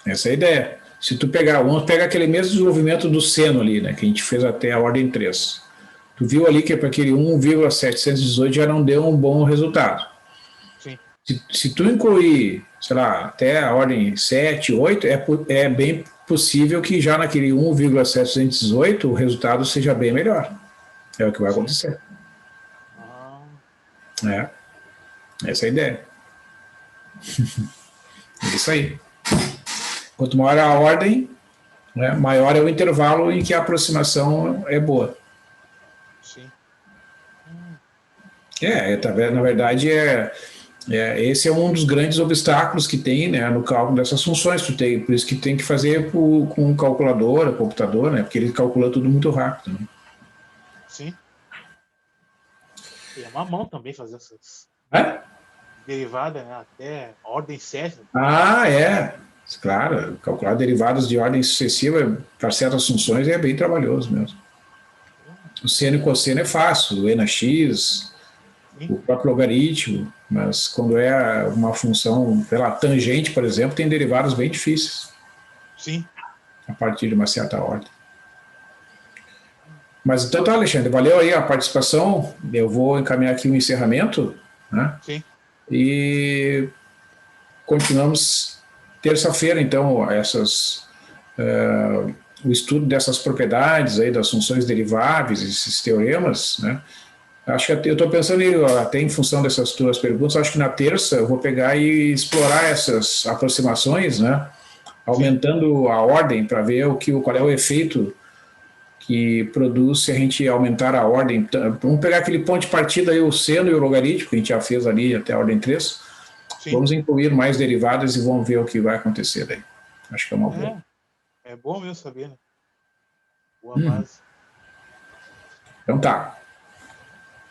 Essa é a ideia. Se tu pegar, vamos pegar aquele mesmo desenvolvimento do seno ali, né, que a gente fez até a ordem 3. Tu viu ali que para aquele 1,718 já não deu um bom resultado. Sim. Se tu incluir, sei lá, até a ordem 7, 8, é bem possível que já naquele 1,718 o resultado seja bem melhor. É o que vai acontecer. Essa é a ideia. É isso aí. Quanto maior a ordem, né, maior é o intervalo em que a aproximação é boa. Sim. Na verdade, esse é um dos grandes obstáculos que tem, né, no cálculo dessas funções. Por isso que tem que fazer com calculadora, computador, né, porque ele calcula tudo muito rápido. Né? Sim. E é uma mão também fazer essas derivadas, né, até ordem 7. Claro, calcular derivadas de ordem sucessiva para certas funções é bem trabalhoso mesmo. O seno e cosseno é fácil, o e na x, o próprio logaritmo, mas quando é uma função, sei lá, tangente, por exemplo, tem derivadas bem difíceis. Sim. A partir de uma certa ordem. Mas então tá, Alexandre, valeu aí a participação. Eu vou encaminhar aqui o encerramento, né? Sim. E continuamos terça-feira, então, o estudo dessas propriedades aí das funções deriváveis, esses teoremas, né? Acho que eu estou pensando até em função dessas tuas perguntas, acho que na terça eu vou pegar e explorar essas aproximações, né? Aumentando a ordem para ver qual é o efeito que produz se a gente aumentar a ordem. Vamos pegar aquele ponto de partida aí, o seno e o logaritmo, que a gente já fez ali até a ordem 3. Sim. Vamos incluir mais derivadas e vamos ver o que vai acontecer daí. Acho que é uma boa. É bom mesmo saber, né? Boa base. Então tá.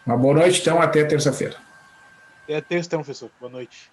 Uma boa noite, então, até terça-feira. Até terça, então, professor. Boa noite.